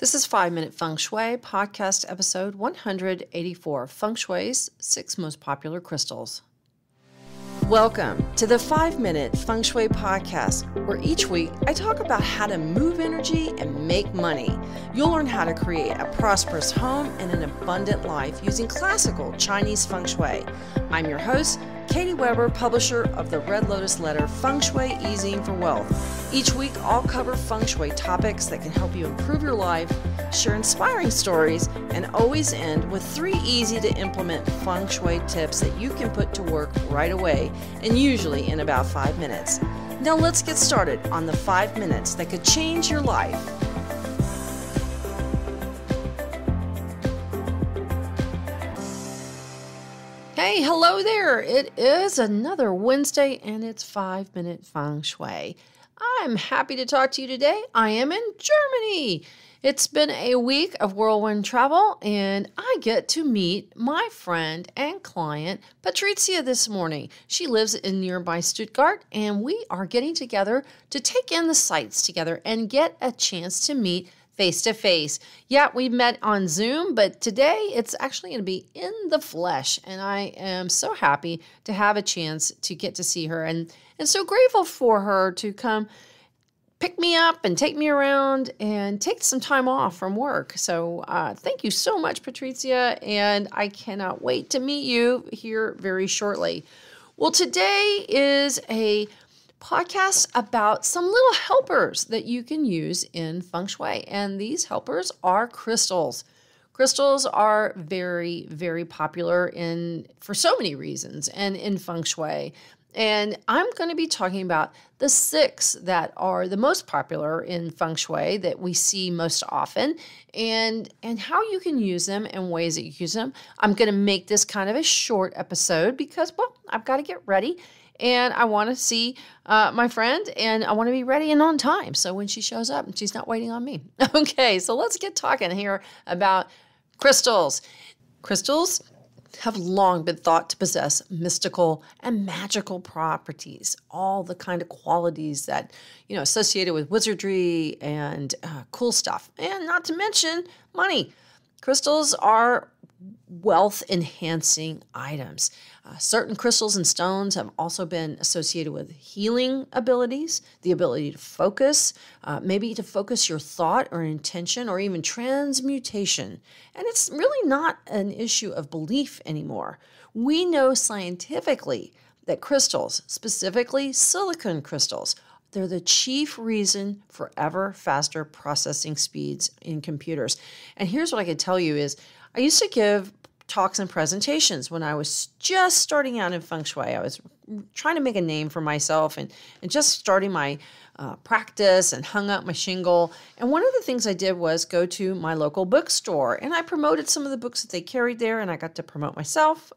This is 5-Minute Feng Shui, podcast episode 184, Feng Shui's 6 most popular crystals. Welcome to the 5-Minute Feng Shui podcast, where each week I talk about how to move energy and make money. You'll learn how to create a prosperous home and an abundant life using classical Chinese Feng Shui. I'm your host, Katie Weber, publisher of the Red Lotus Letter, Feng Shui Easing for Wealth. Each week, I'll cover Feng Shui topics that can help you improve your life, share inspiring stories, and always end with 3 easy-to-implement Feng Shui tips that you can put to work right away, and usually in about 5 minutes. Now let's get started on the 5 minutes that could change your life. Hey, hello there. It is another Wednesday and it's 5-Minute Feng Shui. I'm happy to talk to you today. I am in Germany. It's been a week of whirlwind travel and I get to meet my friend and client, Patrizia, this morning. She lives in nearby Stuttgart and we are getting together to take in the sights together and get a chance to meet face-to-face. Yeah, we met on Zoom, but today it's actually going to be in the flesh, and I am so happy to have a chance to get to see her, and so grateful for her to come pick me up and take me around and take some time off from work. So thank you so much, Patrizia, and I cannot wait to meet you here very shortly. Well, today is a podcast about some little helpers that you can use in Feng Shui. And these helpers are crystals. Crystals are very, very popular for so many reasons and in Feng Shui. And I'm going to be talking about the 6 that are the most popular in Feng Shui that we see most often and how you can use them and ways that you use them. I'm going to make this kind of a short episode because, well, I've got to get ready. And I want to see my friend, and I want to be ready and on time. So when she shows up, she's not waiting on me. Okay, so let's get talking here about crystals. Crystals have long been thought to possess mystical and magical properties, all the kind of qualities that, associated with wizardry and cool stuff, and not to mention money. Crystals are wealth-enhancing items. Certain crystals and stones have also been associated with healing abilities, the ability to focus, maybe to focus your thought or intention, or even transmutation. And it's really not an issue of belief anymore. We know scientifically that crystals, specifically silicon crystals, they're the chief reason for ever faster processing speeds in computers. And here's what I can tell you is I used to give talks and presentations when I was just starting out in Feng Shui. I was trying to make a name for myself and just starting my practice and hung up my shingle. And one of the things I did was go to my local bookstore and I promoted some of the books that they carried there, and I got to promote myself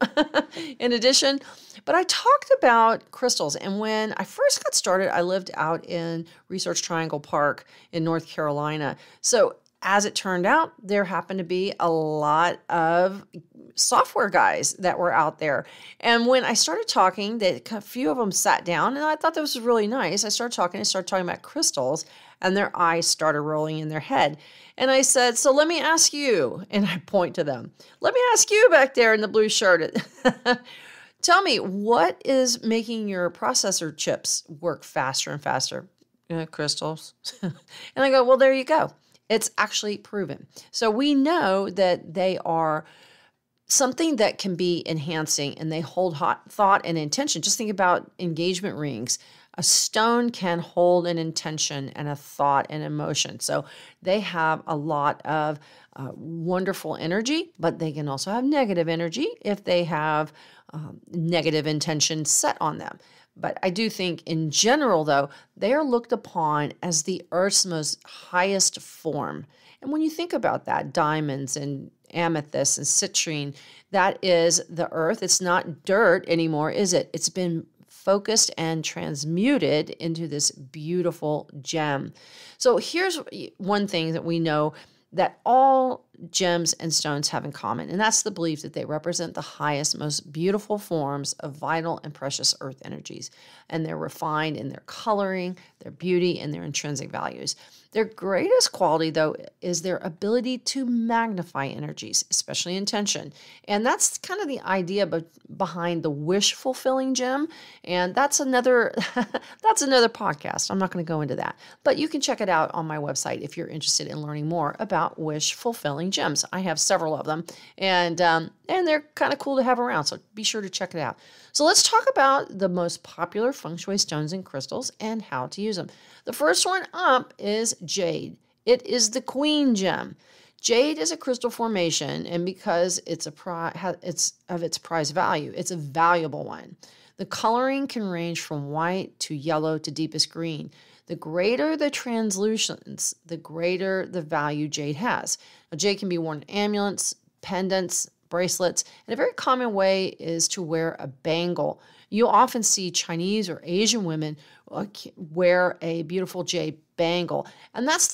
in addition. But I talked about crystals. And when I first got started, I lived out in Research Triangle Park in North Carolina. So as it turned out, there happened to be a lot of software guys that were out there. And when I started talking, a few of them sat down, and I thought that was really nice. I started talking about crystals, and their eyes started rolling in their head. And I said, so let me ask you, and I point to them, let me ask you back there in the blue shirt. Tell me, what is making your processor chips work faster and faster? Crystals. And I go, well, there you go. It's actually proven. So we know that they are something that can be enhancing and they hold hot thought and intention. Just think about engagement rings. A stone can hold an intention and a thought and emotion. So they have a lot of wonderful energy, but they can also have negative energy if they have negative intention set on them. But I do think in general, though, they are looked upon as the Earth's most highest form. And when you think about that, diamonds and amethyst and citrine, that is the Earth. It's not dirt anymore, is it? It's been focused and transmuted into this beautiful gem. So here's one thing that we know that all gems and stones have in common, and that's the belief that they represent the highest, most beautiful forms of vital and precious earth energies, and they're refined in their coloring, their beauty, and their intrinsic values. Their greatest quality, though, is their ability to magnify energies, especially intention. And that's kind of the idea behind the wish-fulfilling gem. And that's another that's another podcast. I'm not going to go into that. But you can check it out on my website if you're interested in learning more about wish-fulfilling gems. I have several of them, and they're kind of cool to have around, so be sure to check it out. So let's talk about the most popular Feng Shui stones and crystals and how to use them. The first one up is jade. It is the queen gem. Jade is a crystal formation, and because it's of its prize value, it's a valuable one. The coloring can range from white to yellow to deepest green. The greater the translucence, the greater the value jade has. Now, jade can be worn in amulets, pendants, bracelets, and a very common way is to wear a bangle. You'll often see Chinese or Asian women wear a beautiful jade bangle, and that's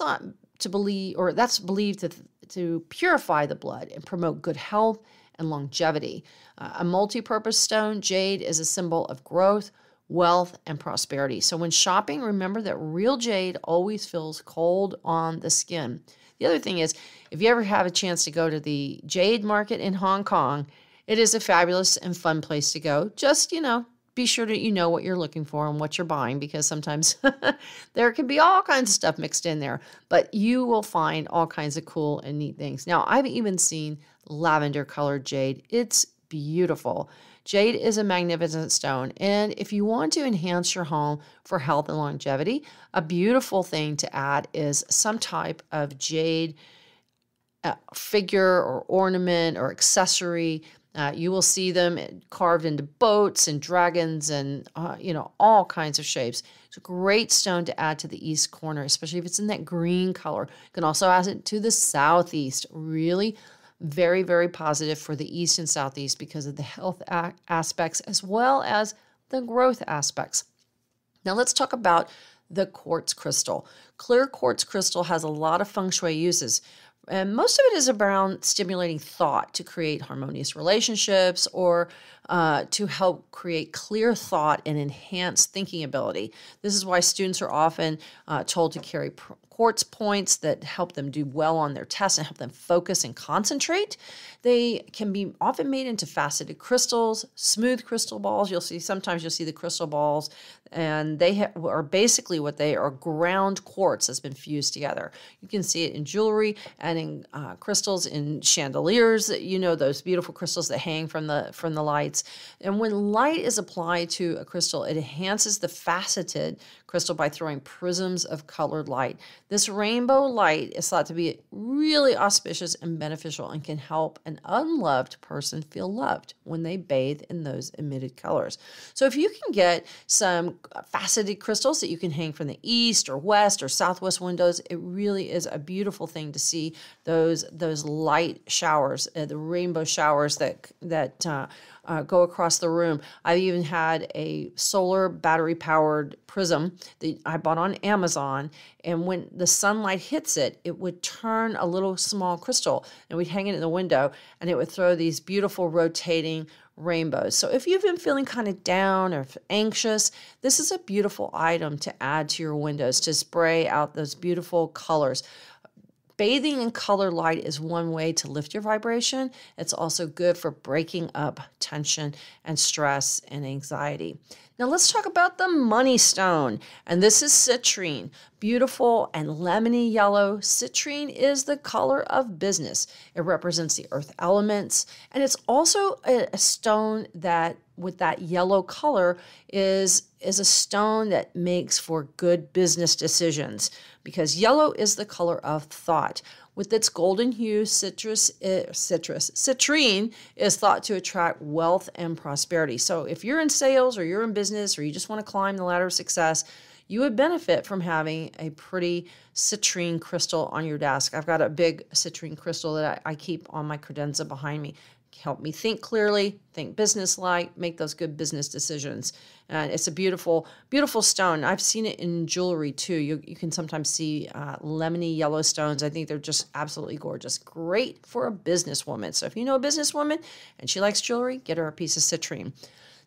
believed to purify the blood and promote good health and longevity. A multi-purpose stone, jade is a symbol of growth, wealth, and prosperity. So when shopping, remember that real jade always feels cold on the skin. The other thing is, if you ever have a chance to go to the jade market in Hong Kong, it is a fabulous and fun place to go. Just, be sure that you know what you're looking for and what you're buying, because sometimes there can be all kinds of stuff mixed in there, but you will find all kinds of cool and neat things. Now, I've even seen lavender colored jade. It's beautiful. Jade is a magnificent stone, and if you want to enhance your home for health and longevity, a beautiful thing to add is some type of jade figure or ornament or accessory. You will see them carved into boats and dragons and, all kinds of shapes. It's a great stone to add to the east corner, especially if it's in that green color. You can also add it to the southeast. Really very, very positive for the east and southeast because of the health aspects as well as the growth aspects. Now let's talk about the quartz crystal. Clear quartz crystal has a lot of feng shui uses. And most of it is around stimulating thought to create harmonious relationships or to help create clear thought and enhance thinking ability. This is why students are often told to carry quartz points that help them do well on their tests and help them focus and concentrate. They can be often made into faceted crystals, smooth crystal balls. Sometimes you'll see the crystal balls, and they are basically what they are, ground quartz that's been fused together. You can see it in jewelry and in crystals in chandeliers. Those beautiful crystals that hang from the lights. And when light is applied to a crystal, it enhances the faceted crystal by throwing prisms of colored light. This rainbow light is thought to be really auspicious and beneficial and can help an unloved person feel loved when they bathe in those emitted colors. So if you can get some faceted crystals that you can hang from the east or west or southwest windows, it really is a beautiful thing to see those light showers, the rainbow showers that go across the room. I've even had a solar battery-powered prism that I bought on Amazon, and when the sunlight hits it, it would turn a little small crystal, and we'd hang it in the window, and it would throw these beautiful rotating rainbows. So if you've been feeling kind of down or anxious, this is a beautiful item to add to your windows to spray out those beautiful colors. Bathing in color light is one way to lift your vibration. It's also good for breaking up tension and stress and anxiety. Now let's talk about the money stone. And this is citrine. Beautiful and lemony yellow. Citrine is the color of business. It represents the earth elements. And it's also a stone that, with that yellow color, is a stone that makes for good business decisions, because yellow is the color of thought. With its golden hue, citrine is thought to attract wealth and prosperity. So if you're in sales or you're in business or you just want to climb the ladder of success, you would benefit from having a pretty citrine crystal on your desk. I've got a big citrine crystal that I keep on my credenza behind me. Help me think clearly, think business-like, make those good business decisions. And it's a beautiful, beautiful stone. I've seen it in jewelry too. You can sometimes see lemony yellow stones. I think they're just absolutely gorgeous. Great for a businesswoman. So if you know a businesswoman and she likes jewelry, get her a piece of citrine.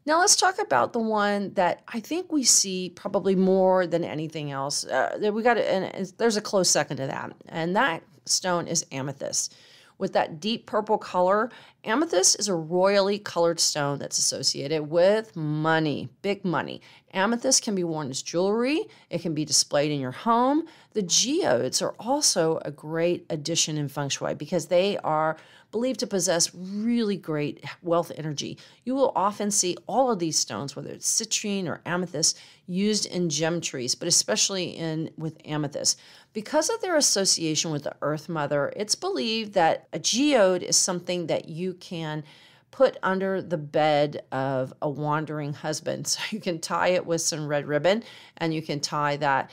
Now let's talk about the one that I think we see probably more than anything else. There's a close second to that, and that stone is amethyst. With that deep purple color, amethyst is a royally colored stone that's associated with money, big money. Amethyst can be worn as jewelry. It can be displayed in your home. The geodes are also a great addition in Feng Shui because they are believed to possess really great wealth energy. You will often see all of these stones, whether it's citrine or amethyst, used in gem trees, but especially with amethyst. Because of their association with the Earth Mother, it's believed that a geode is something that you can put under the bed of a wandering husband. So you can tie it with some red ribbon, and you can tie that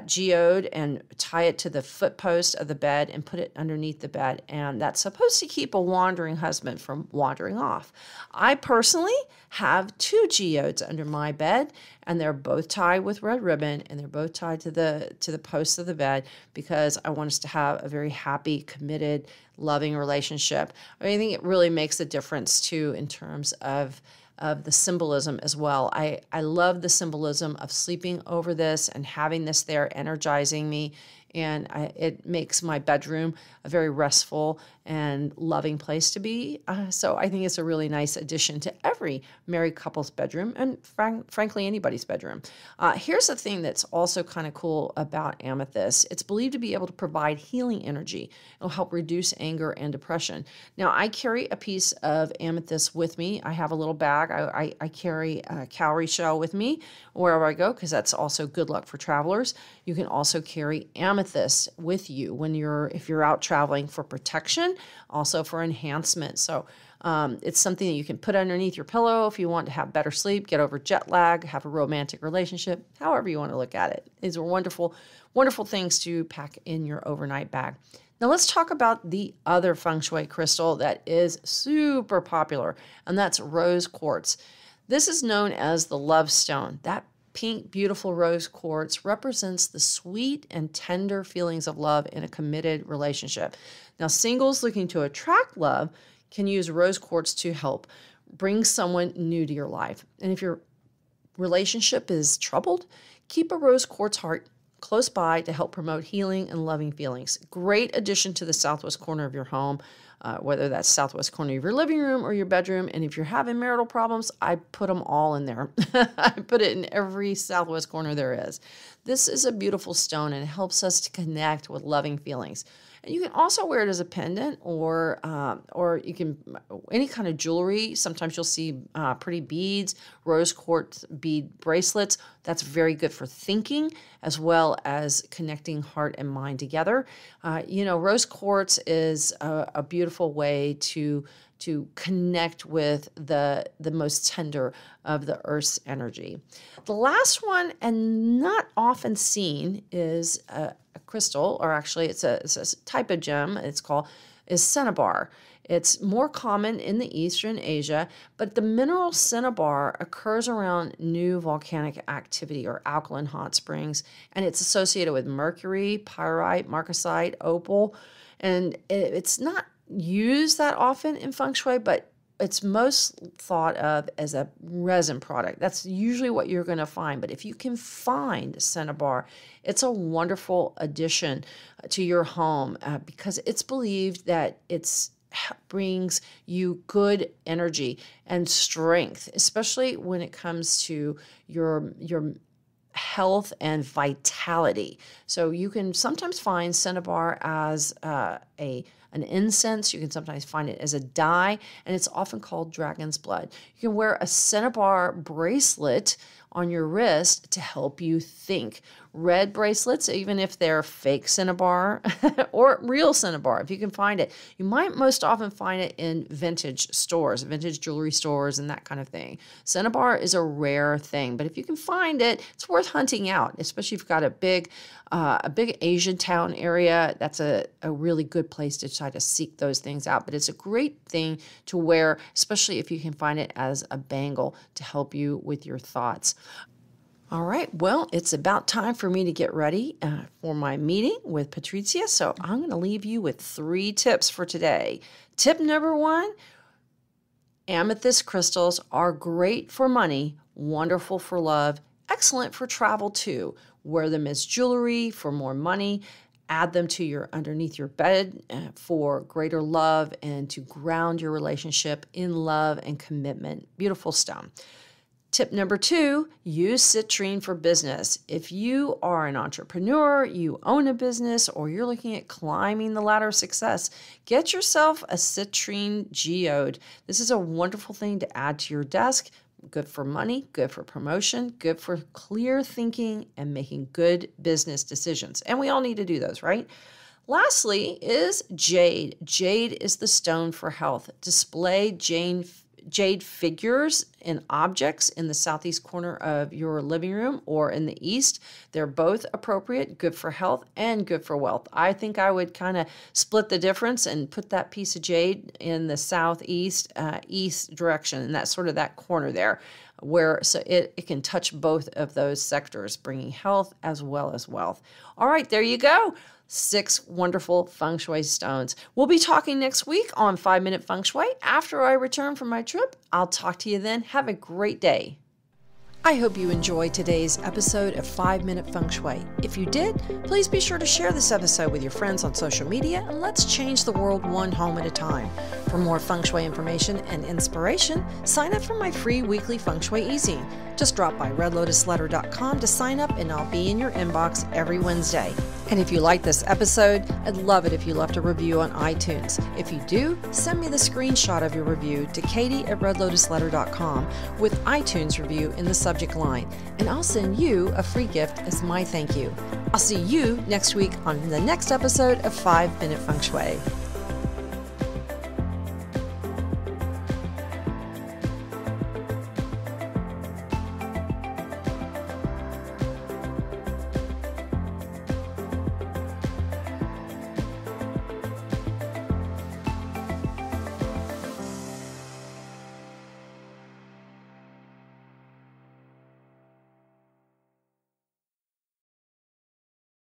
geode and tie it to the footpost of the bed and put it underneath the bed. And that's supposed to keep a wandering husband from wandering off. I personally have 2 geodes under my bed, and they're both tied with red ribbon, and they're both tied to the posts of the bed because I want us to have a very happy, committed, loving relationship. I think it really makes a difference too in terms of the symbolism as well. I love the symbolism of sleeping over this and having this there energizing me. And it makes my bedroom a very restful and loving place to be. So I think it's a really nice addition to every married couple's bedroom and frankly, anybody's bedroom. Here's the thing that's also kind of cool about amethyst. It's believed to be able to provide healing energy. It'll help reduce anger and depression. Now, I carry a piece of amethyst with me. I have a little bag. I carry a cowrie shell with me wherever I go because that's also good luck for travelers. You can also carry amethyst with you if you're out traveling for protection, also for enhancement. So it's something that you can put underneath your pillow if you want to have better sleep, get over jet lag, have a romantic relationship, however you want to look at it. These are wonderful, wonderful things to pack in your overnight bag. Now let's talk about the other Feng Shui crystal that is super popular, and that's rose quartz. This is known as the love stone. That pink, beautiful rose quartz represents the sweet and tender feelings of love in a committed relationship. Now, singles looking to attract love can use rose quartz to help bring someone new to your life. And if your relationship is troubled, keep a rose quartz heart close by to help promote healing and loving feelings. Great addition to the southwest corner of your home, whether that's southwest corner of your living room or your bedroom. And if you're having marital problems, I put them all in there. I put it in every southwest corner there is. This is a beautiful stone, and it helps us to connect with loving feelings. And you can also wear it as a pendant or you can, any kind of jewelry. Sometimes you'll see pretty beads, rose quartz bead bracelets. That's very good for thinking as well as connecting heart and mind together. Rose quartz is a beautiful way to connect with the most tender of the earth's energy. The last one, and not often seen, is a crystal, or actually it's a type of gem. It's called Iscenobar. It's more common in the Eastern Asia, but the mineral cinnabar occurs around new volcanic activity or alkaline hot springs, and it's associated with mercury, pyrite, marcasite, opal, and it's not used that often in Feng Shui, but it's most thought of as a resin product. That's usually what you're going to find. But if you can find cinnabar, it's a wonderful addition to your home because it's believed that it brings you good energy and strength, especially when it comes to your health and vitality. So you can sometimes find cinnabar as an incense. You can sometimes find it as a dye, and it's often called dragon's blood. You can wear a cinnabar bracelet on your wrist to help you think. Red bracelets, even if they're fake cinnabar or real cinnabar, if you can find it. You might most often find it in vintage stores, vintage jewelry stores and that kind of thing. Cinnabar is a rare thing, but if you can find it, it's worth hunting out, especially if you've got a big Asian town area. That's a really good place to try to seek those things out. But it's a great thing to wear, especially if you can find it as a bangle to help you with your thoughts. All right, well, it's about time for me to get ready for my meeting with Patrizia. So I'm going to leave you with 3 tips for today. Tip number 1, Amethyst crystals are great for money, wonderful for love, excellent for travel too. Wear them as jewelry for more money. Add them to your underneath your bed for greater love and to ground your relationship in love and commitment. Beautiful stone. Tip number 2, use citrine for business. If you are an entrepreneur, you own a business, or you're looking at climbing the ladder of success, get yourself a citrine geode. This is a wonderful thing to add to your desk. Good for money, good for promotion, good for clear thinking and making good business decisions. And we all need to do those, right? Lastly is jade. Jade is the stone for health. Display jade figures and objects in the southeast corner of your living room or in the east. They're both appropriate, good for health and good for wealth. I think I would kind of split the difference and put that piece of jade in the southeast, east direction, and that's sort of that corner there, where so it can touch both of those sectors, bringing health as well as wealth. All right, there you go. 6 wonderful Feng Shui stones. We'll be talking next week on 5-Minute Feng Shui. After I return from my trip, I'll talk to you then. Have a great day. I hope you enjoyed today's episode of 5-Minute Feng Shui. If you did, please be sure to share this episode with your friends on social media, and let's change the world one home at a time. For more Feng Shui information and inspiration, sign up for my free weekly Feng Shui Easy. Just drop by redlotusletter.com to sign up, and I'll be in your inbox every Wednesday. And if you like this episode, I'd love it if you left a review on iTunes. If you do, send me the screenshot of your review to katie@redlotusletter.com with iTunes review in the subject line, and I'll send you a free gift as my thank you. I'll see you next week on the next episode of 5-Minute Feng Shui.